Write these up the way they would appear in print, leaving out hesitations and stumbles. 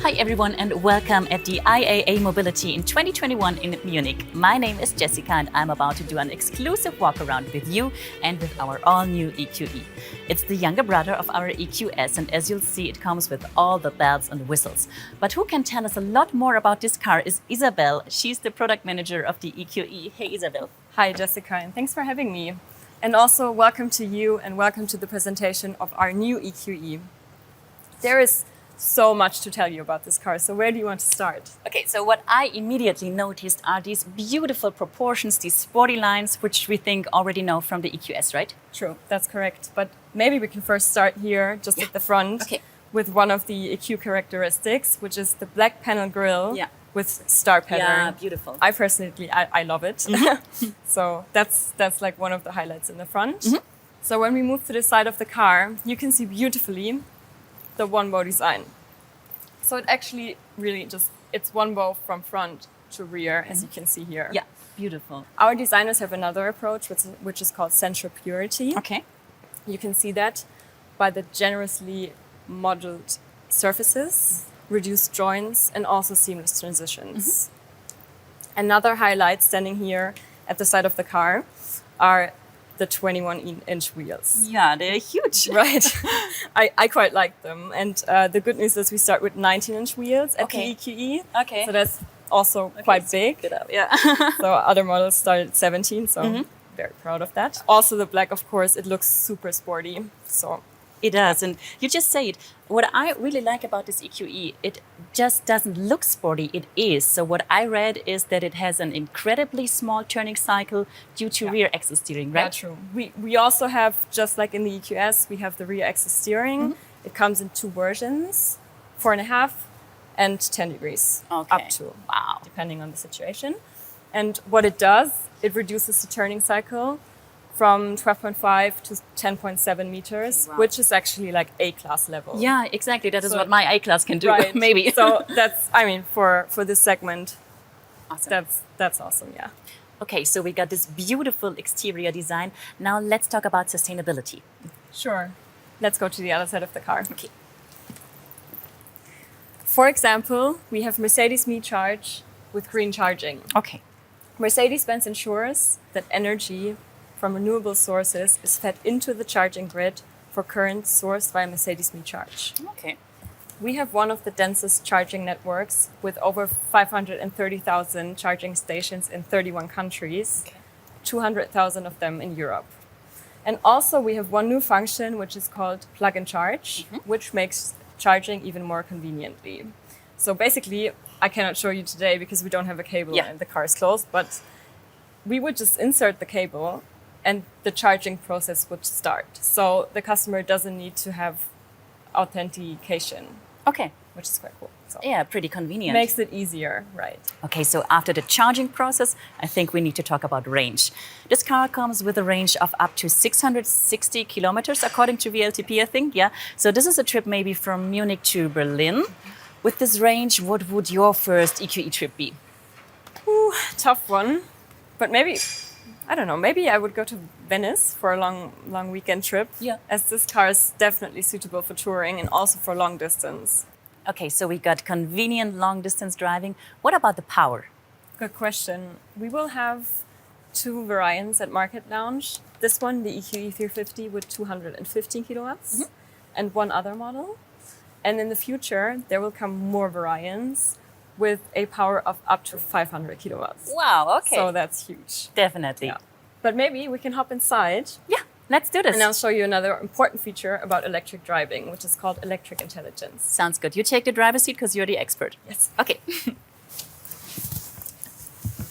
Hi everyone and welcome at the IAA Mobility in 2021 in Munich. My name is Jessica and I'm about to do an exclusive walk around with you and with our all-new EQE. It's the younger brother of our EQS and as you'll see it comes with all the bells and whistles. But who can tell us a lot more about this car is Isabel. She's the product manager of the EQE. Hey Isabel. Hi Jessica and thanks for having me. And also welcome to you and welcome to the presentation of our new EQE. There is so much to tell you about this car, so where do you want to start? Okay, so what I immediately noticed are these beautiful proportions, these sporty lines, which we think already know from the EQS, right? True, that's correct. But maybe we can first start here, just at the front, with one of the EQ characteristics, which is the black panel grille with star pattern. Yeah, beautiful. I personally, I love it. So that's like one of the highlights in the front. So when we move to the side of the car, you can see beautifully the one bow design. So it actually really it's one bow from front to rear, as you can see here. Yeah, beautiful. Our designers have another approach, which is called sensual purity. Okay. You can see that by the generously modeled surfaces, reduced joints, and also seamless transitions. Another highlight standing here at the side of the car are the 21-inch wheels. Yeah, they're huge. Right. I quite like them. And the good news is we start with 19-inch wheels at the EQE. Okay. So that's also quite big. Good up. Yeah. So other models start at 17, so very proud of that. Also the black, of course, it looks super sporty. So it does. And you just say it. What I really like about this EQE, it just doesn't look sporty, it is. So what I read is that it has an incredibly small turning cycle due to rear axis steering, right? Yeah, true. We also have, just like in the EQS, we have the rear axis steering. It comes in two versions, 4.5 and 10 degrees up to, depending on the situation. And what it does, it reduces the turning cycle from 12.5 to 10.7 meters, which is actually like A-class level. Yeah, exactly. That is what my A-class can do, right. maybe. So that's, I mean, for this segment, that's awesome, yeah. Okay, so we got this beautiful exterior design. Now let's talk about sustainability. Sure. Let's go to the other side of the car. Okay. For example, we have Mercedes Me Charge with green charging. Okay. Mercedes-Benz ensures that energy from renewable sources is fed into the charging grid for current sourced via Mercedes Me Charge. Okay. We have one of the densest charging networks with over 530,000 charging stations in 31 countries, 200,000 of them in Europe. And also we have one new function which is called plug and charge, which makes charging even more conveniently. So basically, I cannot show you today because we don't have a cable and the car is closed, but we would just insert the cable and the charging process would start. So the customer doesn't need to have authentication. Okay. Which is quite cool. So yeah, pretty convenient. Makes it easier, right. Okay, so after the charging process, I think we need to talk about range. This car comes with a range of up to 660 kilometers, according to VLTP, I think, yeah. So this is a trip maybe from Munich to Berlin. With this range, what would your first EQE trip be? Ooh, tough one. But maybe, I don't know, maybe I would go to Venice for a long weekend trip. Yeah. As this car is definitely suitable for touring and also for long distance. Okay, so we got convenient long distance driving. What about the power? Good question. We will have two variants at Market Lounge. This one, the EQE 350 with 215 kilowatts and one other model. And in the future, there will come more variants with a power of up to 500 kilowatts. Wow, okay. So that's huge. Definitely. Yeah. But maybe we can hop inside. Yeah, let's do this. And I'll show you another important feature about electric driving, which is called electric intelligence. Sounds good. You take the driver's seat because you're the expert. Yes. Okay.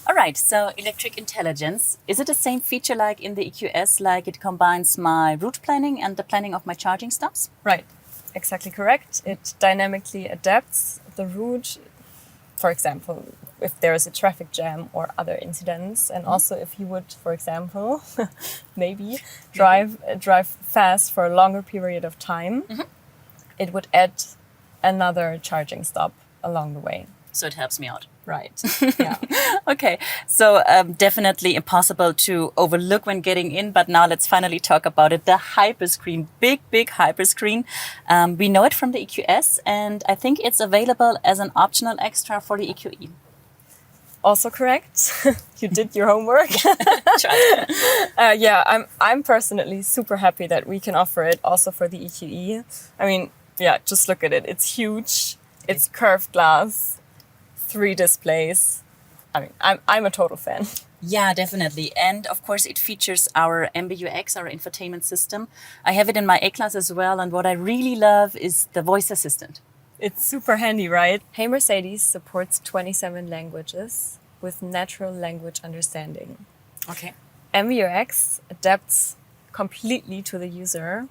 All right, so electric intelligence. Is it the same feature like in the EQS, like it combines my route planning and the planning of my charging stops? Right. Exactly correct. It dynamically adapts the route, for example, if there is a traffic jam or other incidents, and also if you would, for example, maybe drive fast for a longer period of time, it would add another charging stop along the way. So it helps me out. Right. Yeah. Okay, so definitely impossible to overlook when getting in, but now let's finally talk about it. The Hyperscreen, big Hyperscreen. We know it from the EQS, and I think it's available as an optional extra for the EQE. Also correct. You did your homework. Yeah, I'm personally super happy that we can offer it also for the EQE. I mean, yeah, just look at it. It's huge. It's curved glass. 3 displays. I mean, I'm a total fan. Yeah, definitely. And of course, it features our MBUX, our infotainment system. I have it in my A-Class as well. And what I really love is the voice assistant. It's super handy, right? Hey Mercedes supports 27 languages with natural language understanding. Okay. MBUX adapts completely to the user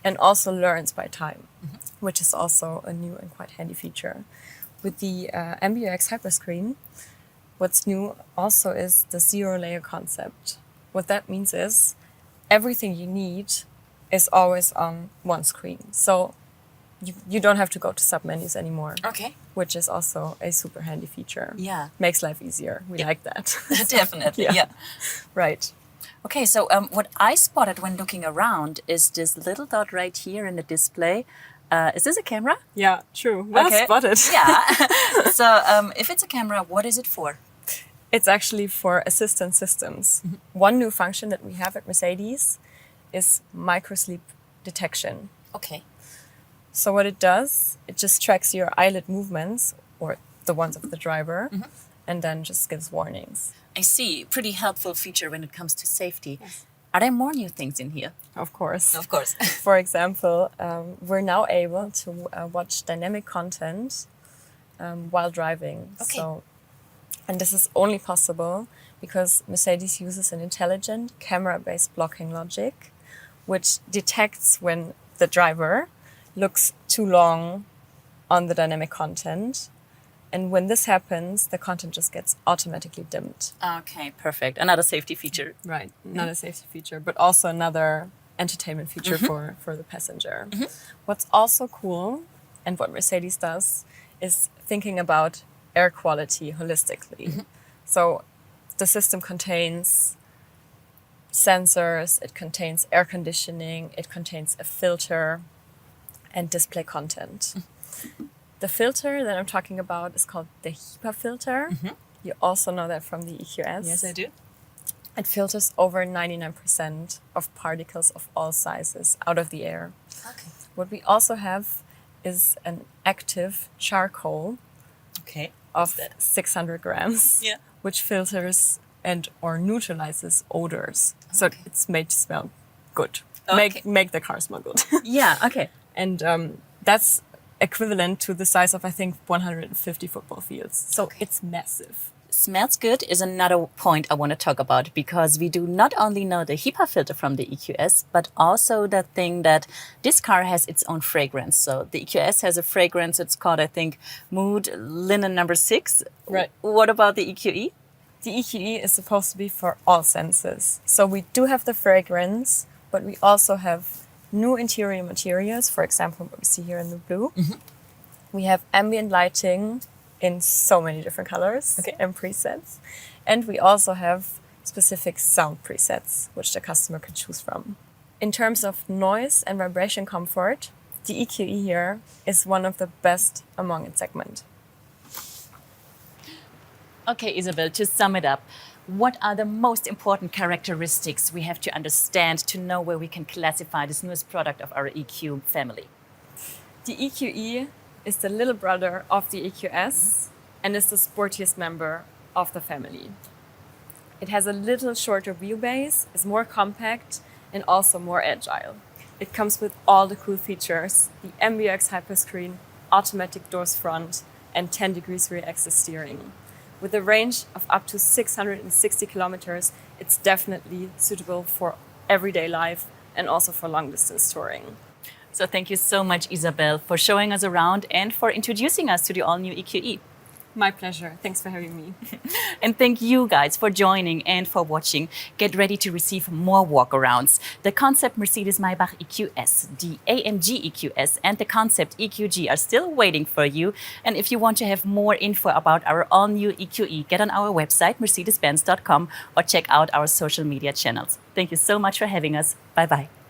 and also learns by time, which is also a new and quite handy feature. With the MBUX Hyperscreen, what's new also is the zero-layer concept. What that means is everything you need is always on one screen. So you don't have to go to submenus anymore. Okay. Which is also a super handy feature. Yeah. Makes life easier. We like that. Definitely, yeah. Right. Okay, so what I spotted when looking around is this little dot right here in the display. Is this a camera? Yeah, true. Well spotted. Yeah. So if it's a camera, what is it for? It's actually for assistant systems. One new function that we have at Mercedes is microsleep detection. Okay. So what it does, it just tracks your eyelid movements or the ones of the driver and then just gives warnings. I see. Pretty helpful feature when it comes to safety. Yes. Are there more new things in here? Of course. Of course. For example, we're now able to watch dynamic content while driving. Okay. And this is only possible because Mercedes uses an intelligent camera-based blocking logic, which detects when the driver looks too long on the dynamic content. And when this happens, the content just gets automatically dimmed. Okay, perfect. Another safety feature. Right, another safety feature, but also another entertainment feature for the passenger. What's also cool, and what Mercedes does, is thinking about air quality holistically. So the system contains sensors, it contains air conditioning, it contains a filter, and display content. The filter that I'm talking about is called the HEPA filter. You also know that from the EQS. Yes, I do. It filters over 99% of particles of all sizes out of the air. Okay. What we also have is an active charcoal of 600 grams, which filters and or neutralizes odors. So it's made to smell good. Make the car smell good. Yeah, okay. And that's equivalent to the size of, I think, 150 football fields. So it's massive. Smells good is another point I want to talk about because we do not only know the HEPA filter from the EQS, but also the thing that this car has its own fragrance. So the EQS has a fragrance, it's called, I think, Mood Linen number 6. Right. What about the EQE? The EQE is supposed to be for all senses. So we do have the fragrance, but we also have new interior materials, for example, what we see here in the blue. We have ambient lighting in so many different colors and presets. And we also have specific sound presets, which the customer can choose from. In terms of noise and vibration comfort, the EQE here is one of the best among its segment. Okay, Isabel, to sum it up, what are the most important characteristics we have to understand to know where we can classify this newest product of our EQ family? The EQE is the little brother of the EQS and is the sportiest member of the family. It has a little shorter wheelbase, is more compact and also more agile. It comes with all the cool features, the MBUX Hyperscreen, automatic doors front and 10 degrees rear axis steering. With a range of up to 660 kilometers, it's definitely suitable for everyday life and also for long distance touring. So thank you so much, Isabel, for showing us around and for introducing us to the all-new EQE. My pleasure. Thanks for having me. And thank you guys for joining and for watching. Get ready to receive more walkarounds. The concept Mercedes-Maybach EQS, the AMG EQS, and the concept EQG are still waiting for you. And if you want to have more info about our all-new EQE, get on our website, mercedes-benz.com, or check out our social media channels. Thank you so much for having us. Bye-bye.